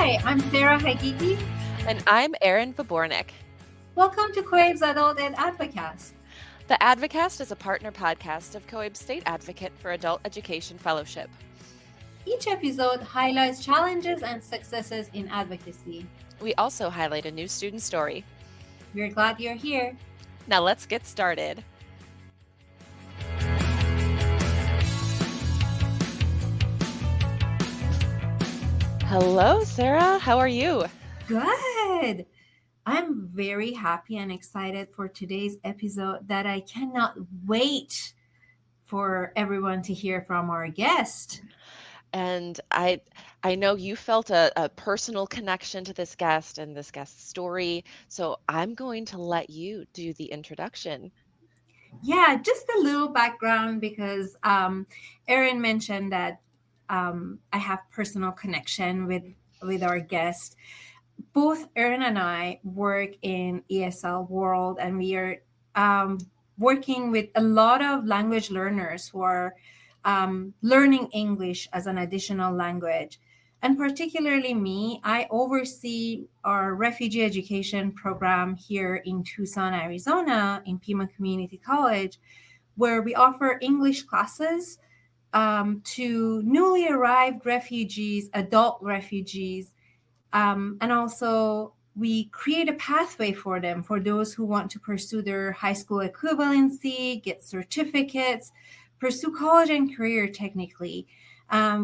Hi, I'm Sarah Hagigi. And I'm Erin Vabornik. Welcome to COAB's Adult Ed Advocast. The Advocast is a partner podcast of COAB's State Advocate for Adult Education Fellowship. Each episode highlights challenges and successes in advocacy. We also highlight a new student story. We're glad you're here. Now let's get started. Hello, Sarah. How are you? Good. I'm very happy and excited for today's episode that I cannot wait for everyone to hear from our guest. And I know you felt a personal connection to this guest and this guest's story, so I'm going to let you do the introduction. Yeah, just a little background because Erin mentioned that I have personal connection with our guest. Both Erin and I work in ESL world, and we are working with a lot of language learners who are learning English as an additional language. And particularly me, I oversee our refugee education program here in Tucson, Arizona, in Pima Community College, where we offer English classes to newly arrived refugees, adult refugees, and also we create a pathway for them, for those who want to pursue their high school equivalency, get certificates, pursue college and career technically.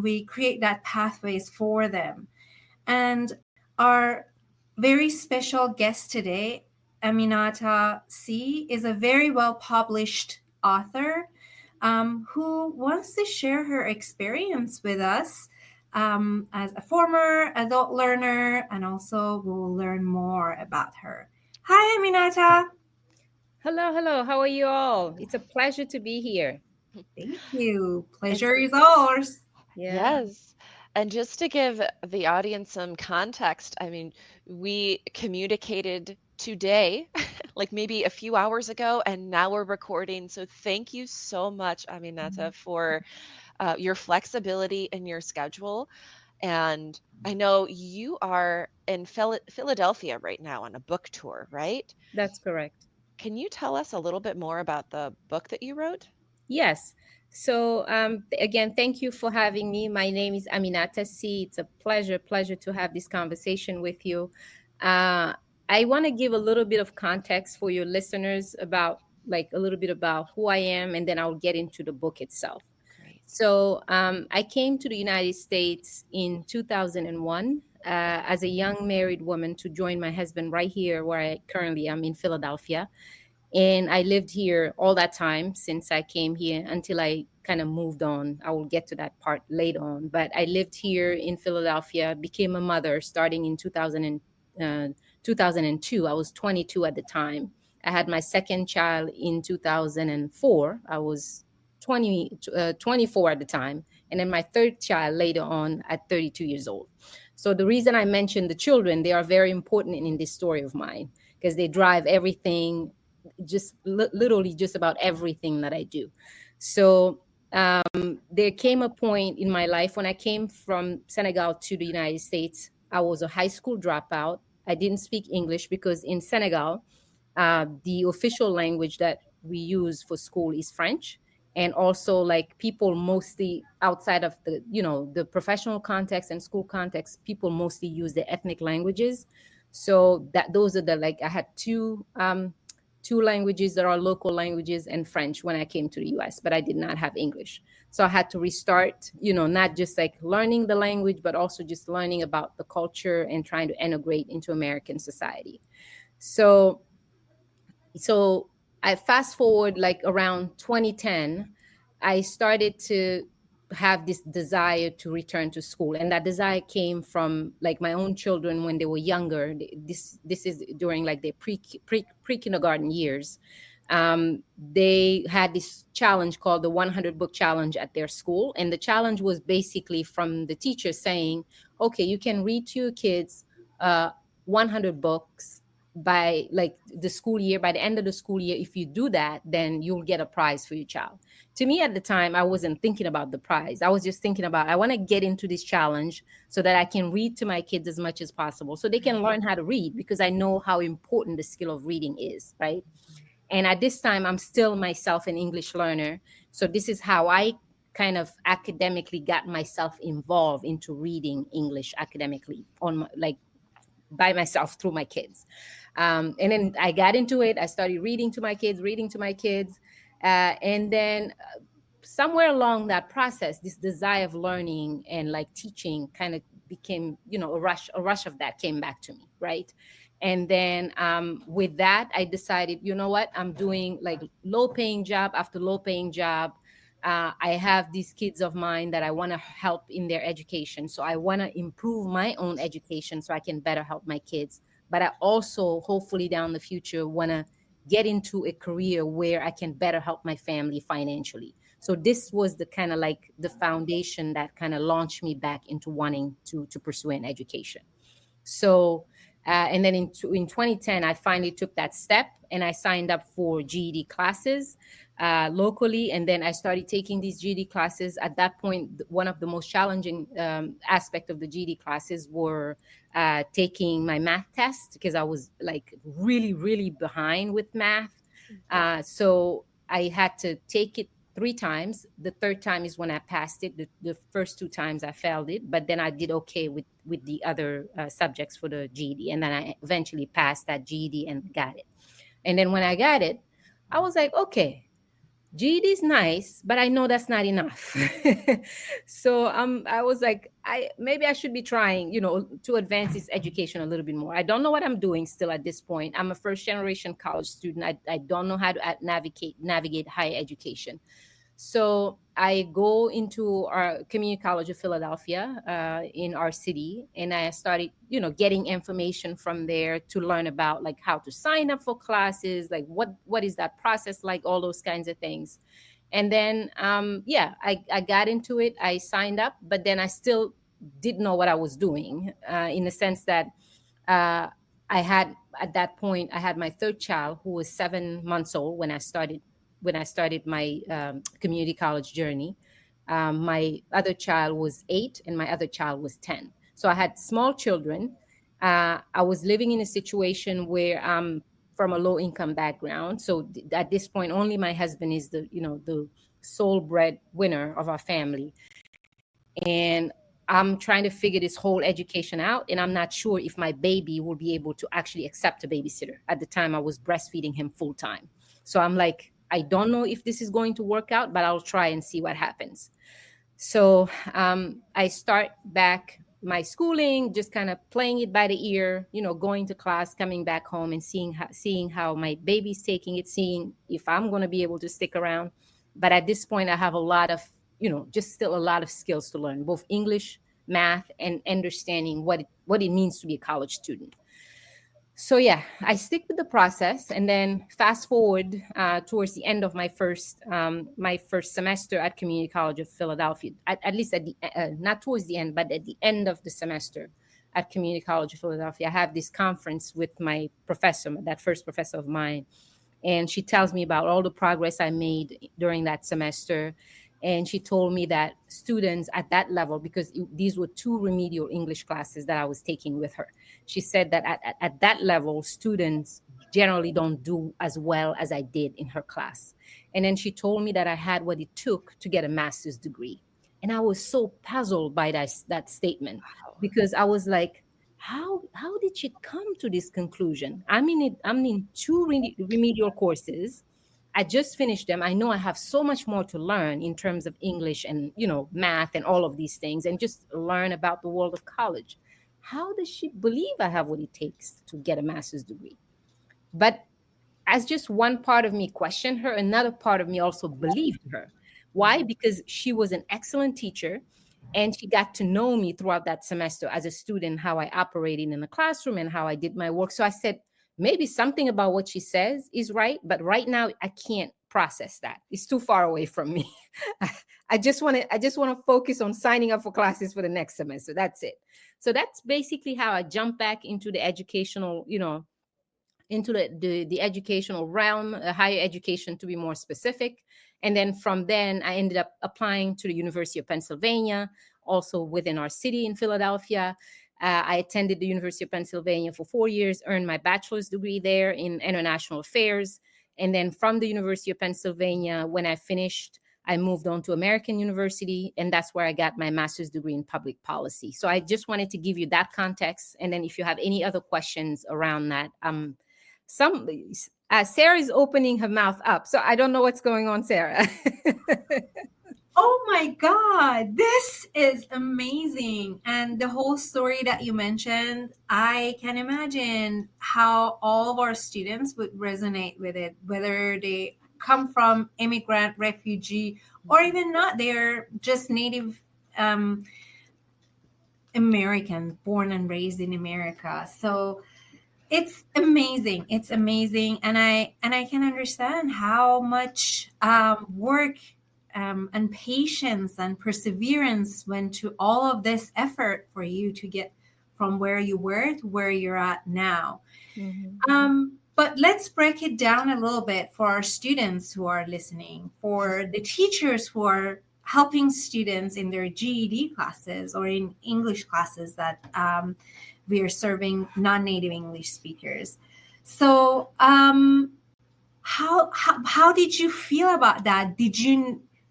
We create that pathways for them. And our very special guest today, Aminata Sy, is a very well-published author who wants to share her experience with us as a former adult learner, and also we'll learn more about her. Hi, Aminata. Hello. How are you all? It's a pleasure to be here. Thank you. Pleasure is ours. Yeah. Yes. And just to give the audience some context, I mean, we communicated today, like maybe a few hours ago, and now we're recording. So thank you so much, Aminata, for your flexibility in your schedule. And I know you are in Philadelphia right now on a book tour, right? That's correct. Can you tell us a little bit more about the book that you wrote? Yes. So again, thank you for having me. My name is Aminata Sy. It's a pleasure to have this conversation with you. I want to give a little bit of context for your listeners about a little bit about who I am, and then I'll get into the book itself. Great. So I came to the United States in 2001 as a young married woman to join my husband right here where I currently am in Philadelphia. And I lived here all that time since I came here until I kind of moved on. I will get to that part later on. But I lived here in Philadelphia, became a mother starting in 2002. I was 22 at the time. I had my second child in 2004. I was 24 at the time. And then my third child later on at 32 years old. So the reason I mentioned the children, they are very important in this story of mine because they drive everything, just literally just about everything that I do. So there came a point in my life when I came from Senegal to the United States. I was a high school dropout. I didn't speak English because in Senegal, the official language that we use for school is French. And also people mostly outside of the professional context and school context, people mostly use the ethnic languages. So those are I had two languages that are local languages and French when I came to the US, but I did not have English. So I had to restart, not just learning the language, but also just learning about the culture and trying to integrate into American society. So I fast forward around 2010, I started to have this desire to return to school, and that desire came from my own children when they were younger. This is during their pre-kindergarten years. They had this challenge called the 100 book challenge at their school, and the challenge was basically from the teacher saying, okay, you can read to your kids 100 books by like the school year, by the end of the school year, if you do that, then you'll get a prize for your child. To me at the time, I wasn't thinking about the prize. I was just thinking about, I want to get into this challenge so that I can read to my kids as much as possible so they can learn how to read, because I know how important the skill of reading is, right? And at this time, I'm still myself an English learner. So this is how I kind of academically got myself involved into reading English academically on my, like by myself through my kids. And then I got into it. I started reading to my kids. And then somewhere along that process, this desire of learning and like teaching kind of became, a rush of that came back to me, right? And then with that, I decided, you know what, I'm doing like low paying job after low paying job. I have these kids of mine that I want to help in their education. So I want to improve my own education so I can better help my kids. But I also, hopefully down the future, want to get into a career where I can better help my family financially. So this was the kind of like the foundation that kind of launched me back into wanting to pursue an education. So, and then in 2010, I finally took that step and I signed up for GED classes locally. And then I started taking these GED classes. At that point, one of the most challenging aspect of the GED classes were taking my math test, because I was like really, really behind with math. So I had to take it 3 times. The third time is when I passed it. The first 2 times I failed it, but then I did okay with the other subjects for the GED, and then I eventually passed that GED and got it. And then when I got it, I was like, okay, GED is nice, but I know that's not enough. So I was like, maybe I should be trying, to advance this education a little bit more. I don't know what I'm doing still at this point. I'm a first generation college student. I don't know how to navigate higher education. So I go into our community college of Philadelphia in our city, and I started, getting information from there to learn about like how to sign up for classes, like what is that process like, all those kinds of things. And then, I got into it. I signed up, but then I still didn't know what I was doing in the sense that uh, at that point, I had my third child who was 7 months old when I started my community college journey. My other child was 8 and my other child was 10. So I had small children. I was living in a situation where I'm from a low income background. So at this point, only my husband is the sole breadwinner of our family. And I'm trying to figure this whole education out. And I'm not sure if my baby will be able to actually accept a babysitter. At the time, I was breastfeeding him full time. So I'm like, I don't know if this is going to work out, but I'll try and see what happens. So I start back my schooling, just kind of playing it by the ear, going to class, coming back home and seeing how my baby's taking it, seeing if I'm going to be able to stick around. But at this point, I have a lot of, just still a lot of skills to learn, both English, math, and understanding what it means to be a college student. So yeah, I stick with the process, and then fast forward towards the end of my first semester at Community College of Philadelphia. At least at the not towards the end, but at the end of the semester at Community College of Philadelphia, I have this conference with my professor, that first professor of mine, and she tells me about all the progress I made during that semester. And she told me that students at that level, because these were 2 remedial English classes that I was taking with her, she said that at that level, students generally don't do as well as I did in her class. And then she told me that I had what it took to get a master's degree. And I was so puzzled by that statement, because I was like, how did she come to this conclusion? I'm in 2 remedial courses. I just finished them. I know I have so much more to learn in terms of English and, math and all of these things, and just learn about the world of college. How does she believe I have what it takes to get a master's degree? But as just one part of me questioned her, another part of me also believed her. Why? Because she was an excellent teacher, and she got to know me throughout that semester as a student, how I operated in the classroom and how I did my work. So I said, maybe something about what she says is right, but right now I can't process that. It's too far away from me. I just want to focus on signing up for classes for the next semester. That's it. So that's basically how I jumped back into the educational, into the educational realm, higher education to be more specific. And then from then, I ended up applying to the University of Pennsylvania, also within our city in Philadelphia. I attended the University of Pennsylvania for 4 years, earned my bachelor's degree there in international affairs. And then from the University of Pennsylvania, when I finished, I moved on to American University, and that's where I got my master's degree in public policy. So I just wanted to give you that context. And then if you have any other questions around that, Sarah is opening her mouth up. So I don't know what's going on, Sarah. Oh my God, this is amazing. And the whole story that you mentioned, I can imagine how all of our students would resonate with it, whether they come from immigrant, refugee, or even not. They're just native Americans, born and raised in America. So it's amazing. It's amazing. And I can understand how much work and patience and perseverance went to all of this effort for you to get from where you were to where you're at now. But let's break it down a little bit for our students who are listening, for the teachers who are helping students in their GED classes or in English classes that we are serving non-native English speakers. So how did you feel about that?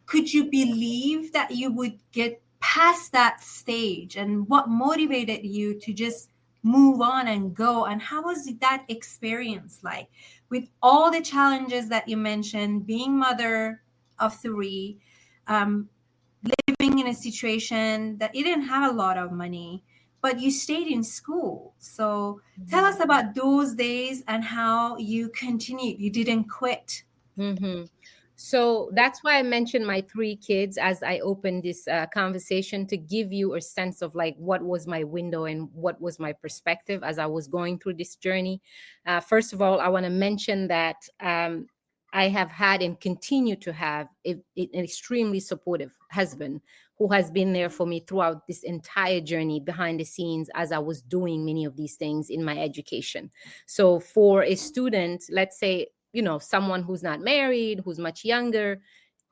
Could you believe that you would get past that stage? And what motivated you to just move on and go? And how was that experience like with all the challenges that you mentioned, being mother of 3, living in a situation that you didn't have a lot of money, but you stayed in school? So tell us about those days and how you continued. You didn't quit. So that's why I mentioned my 3 kids as I opened this conversation, to give you a sense of like what was my window and what was my perspective as I was going through this journey. First of all, I want to mention that I have had and continue to have an extremely supportive husband who has been there for me throughout this entire journey behind the scenes as I was doing many of these things in my education. So for a student, let's say, someone who's not married, who's much younger,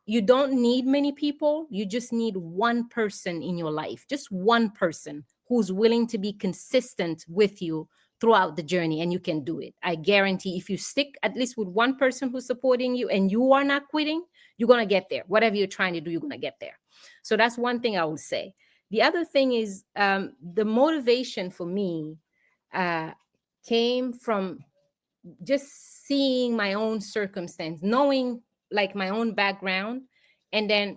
you don't need many people. You just need one person in your life, just one person who's willing to be consistent with you throughout the journey, and you can do it. I guarantee if you stick at least with one person who's supporting you and you are not quitting, you're going to get there. Whatever you're trying to do, you're going to get there. So that's one thing I would say. The other thing is the motivation for me came from just seeing my own circumstance, knowing like my own background, and then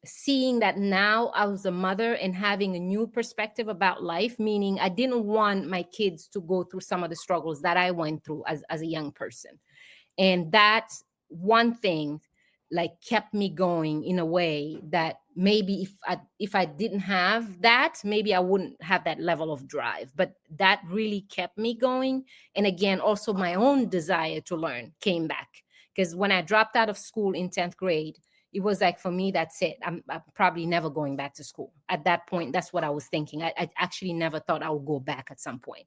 seeing that now I was a mother and having a new perspective about life, meaning I didn't want my kids to go through some of the struggles that I went through as a young person. And that one thing like kept me going in a way that maybe if I didn't have that, maybe I wouldn't have that level of drive. But that really kept me going. And again, also my own desire to learn came back, because when I dropped out of school in 10th grade, it was like, for me, that's it. I'm probably never going back to school. At that point, that's what I was thinking. I actually never thought I would go back at some point.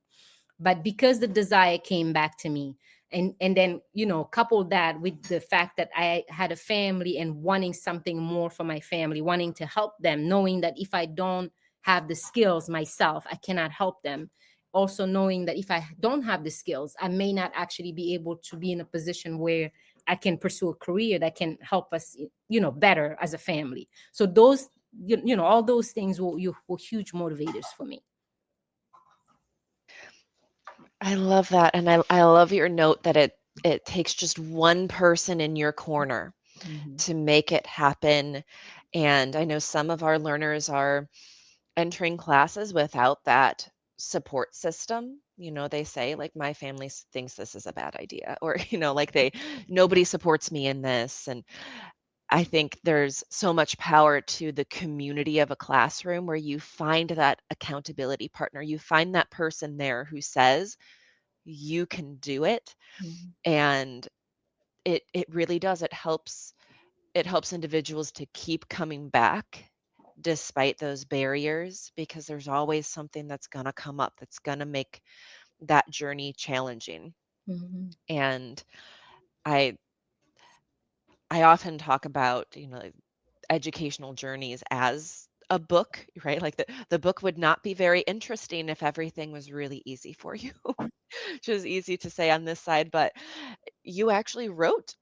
But because the desire came back to me, and then, couple that with the fact that I had a family and wanting something more for my family, wanting to help them, knowing that if I don't have the skills myself, I cannot help them. Also knowing that if I don't have the skills, I may not actually be able to be in a position where I can pursue a career that can help us, better as a family. So those, all those things were huge motivators for me. I love that. And I love your note that it takes just one person in your corner to make it happen. And I know some of our learners are entering classes without that support system. They say like, my family thinks this is a bad idea, or, like nobody supports me in this. And I think there's so much power to the community of a classroom where you find that accountability partner. You find that person there who says, you can do it. And it really does. It helps individuals to keep coming back despite those barriers, because there's always something that's going to come up that's going to make that journey challenging. Mhm. And I I often talk about, educational journeys as a book, right? Like the book would not be very interesting if everything was really easy for you. Which is easy to say on this side, but you actually wrote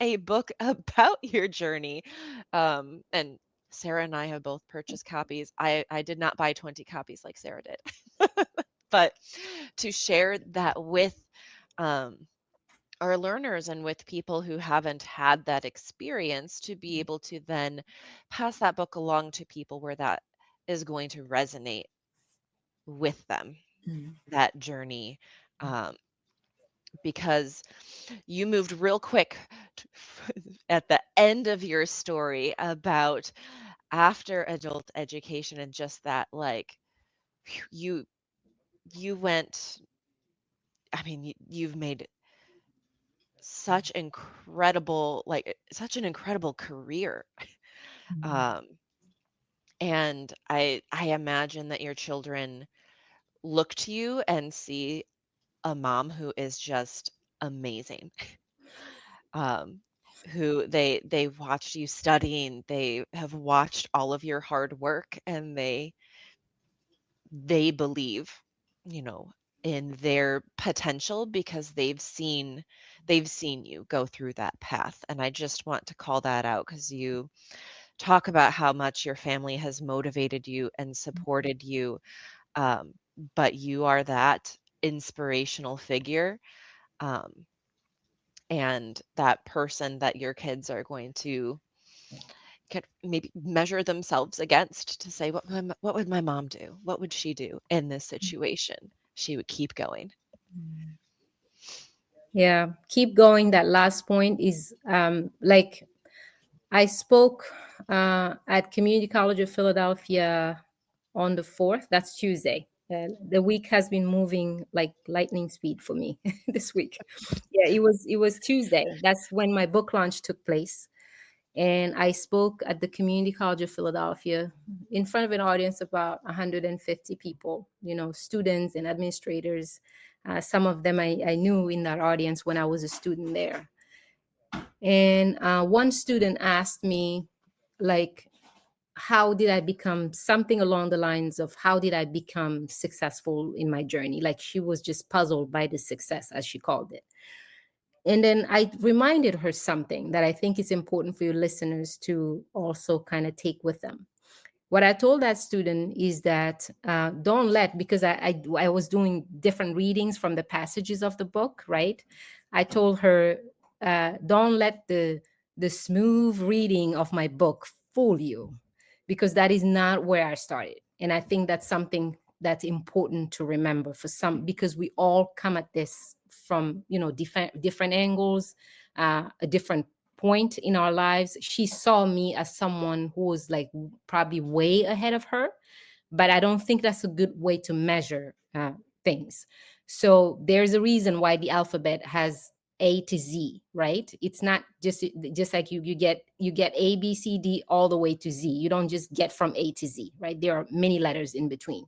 a book about your journey. And Sarah and I have both purchased copies. I did not buy 20 copies like Sarah did, but to share that with um, our learners and with people who haven't had that experience, to be able to then pass that book along to people where that is going to resonate with them, Mhm. that journey. Um, because you moved real quick t- at the end of your story about after adult education, and just that, like, you you went, I mean, you've made such an incredible career. Mhm. um and I imagine that your children look to you and see a mom who is just amazing. um, who they watched you studying, they have watched all of your hard work, and they believe, you know, in their potential because they've seen you go through that path. And I just want to call that out because you talk about how much your family has motivated you and supported you, um, but you are that inspirational figure. Um, and that person that your kids are going to could maybe measure themselves against, to say, what would my mom do? What would she do in this situation? She would keep going. Yeah, keep going. That last point is like I spoke at Community College of Philadelphia on the 4th. That's Tuesday. The week has been moving like lightning speed for me this week. Yeah, it was Tuesday. That's when my book launch took place. And I spoke at the Community College of Philadelphia in front of an audience of about 150 people, students and administrators. Some of them I knew in that audience when I was a student there. And one student asked me, like, how did I become, something along the lines of how did I become successful in my journey? Like, she was just puzzled by the success, as she called it. And then I reminded her something that I think is important for your listeners to also kind of take with them. What I told that student is that don't let, because I was doing different readings from the passages of the book, right? I told her, don't let the smooth reading of my book fool you, because that is not where I started. And I think that's something that's important to remember for some, because we all come at this from, different angles, a different point in our lives. She saw me as someone who was like probably way ahead of her, but I don't think that's a good way to measure things. So there's a reason why the alphabet has A to Z, right? It's not just like you get A, B, C, D all the way to Z. You don't just get from A to Z, right? There are many letters in between.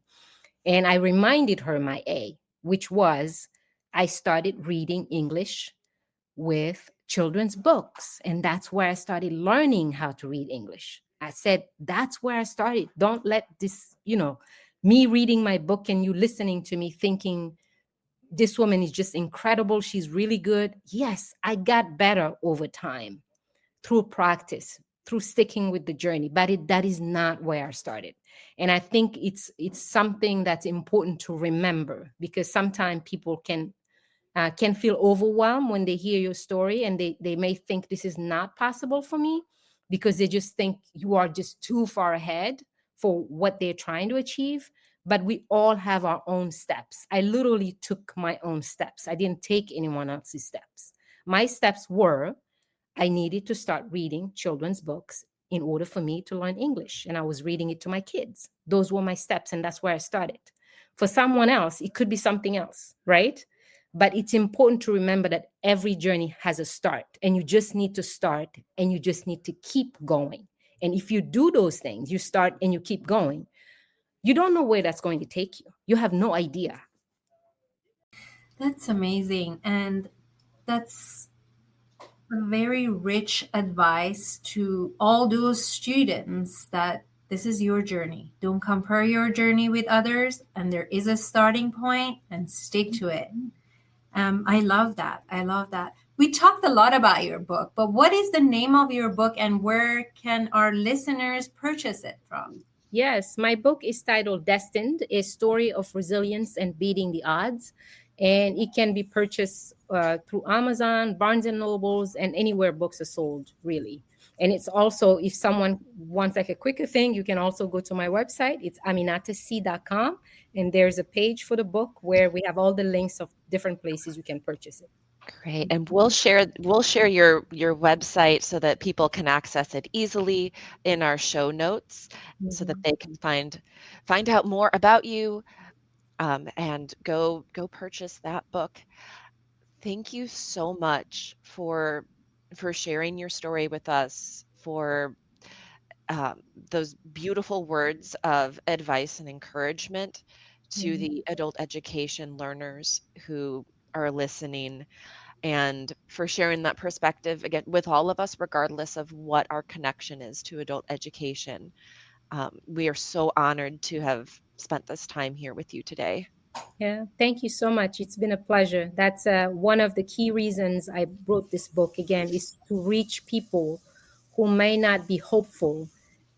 And I reminded her my A, which was I started reading English with children's books. And that's where I started learning how to read English. I said, that's where I started. Don't let this, me reading my book and you listening to me thinking this woman is just incredible. She's really good. Yes, I got better over time through practice, through sticking with the journey, but that is not where I started. And I think it's something that's important to remember, because sometimes people can feel overwhelmed when they hear your story, and they may think this is not possible for me, because they just think you are just too far ahead for what they're trying to achieve. But we all have our own steps. I literally took my own steps. I didn't take anyone else's steps. My steps were I needed to start reading children's books in order for me to learn English. And I was reading it to my kids. Those were my steps, and that's where I started. For someone else, it could be something else, right? But it's important to remember that every journey has a start, and you just need to start, and you just need to keep going. And if you do those things, you start and you keep going, you don't know where that's going to take you. You have no idea. That's amazing. And that's a very rich advice to all those students that this is your journey. Don't compare your journey with others, and there is a starting point, and stick to it. I love that. I love that. We talked a lot about your book, but what is the name of your book and where can our listeners purchase it from? Yes, my book is titled Destined, a story of resilience and beating the odds. And it can be purchased through Amazon, Barnes and Nobles, and anywhere books are sold, really. And it's also, if someone wants like a quicker thing, you can also go to my website. It's aminatasy.com. And there's a page for the book where we have all the links of different places you can purchase it. Great. And we'll share your website so that people can access it easily in our show notes so that they can find out more about you and go purchase that book. Thank you so much for sharing your story with us, for those beautiful words of advice and encouragement to the adult education learners who are listening, and for sharing that perspective again with all of us, regardless of what our connection is to adult education. We are so honored to have spent this time here with you today. Yeah, thank you so much. It's been a pleasure. That's one of the key reasons I wrote this book again, is to reach people who may not be hopeful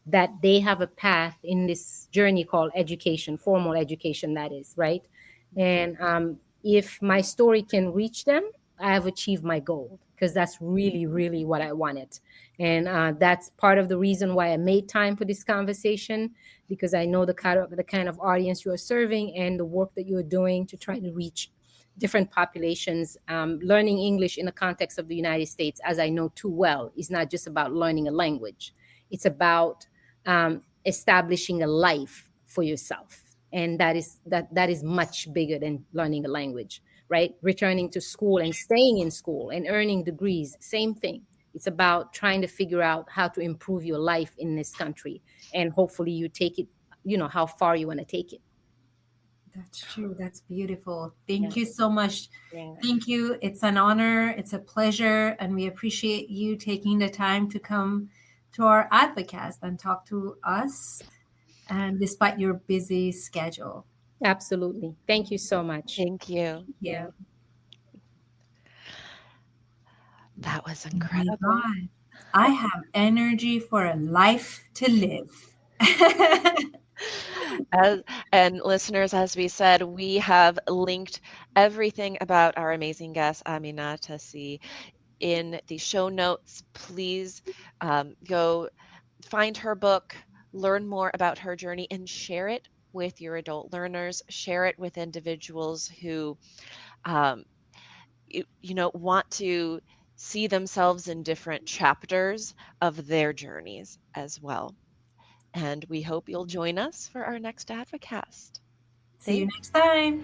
that they have a path in this journey called education, formal education, that is, right? And if my story can reach them, I have achieved my goal, because that's really, really what I wanted. And that's part of the reason why I made time for this conversation, because I know the kind of audience you are serving and the work that you're doing to try to reach different populations. Learning English in the context of the United States, as I know too well, is not just about learning a language. It's about establishing a life for yourself, and that is much bigger than learning a language, right? Returning to school and staying in school and earning degrees, same thing. It's about trying to figure out how to improve your life in this country, and hopefully you take it, how far you want to take it. That's true. That's beautiful. Yeah, Thank you so much. yeah. Thank you. It's an honor. It's a pleasure. And we appreciate you taking the time to come to our Advocast and talk to us, and despite your busy schedule. Absolutely. Thank you so much. Thank you. Yeah. That was Oh my incredible. God. I have energy for a life to live. And listeners, as we said, we have linked everything about our amazing guest, Aminata Sy, in the show notes. Please go find her book, learn more about her journey, and share it with your adult learners. Share it with individuals who, want to see themselves in different chapters of their journeys as well. And we hope you'll join us for our next Advocast. See you next time.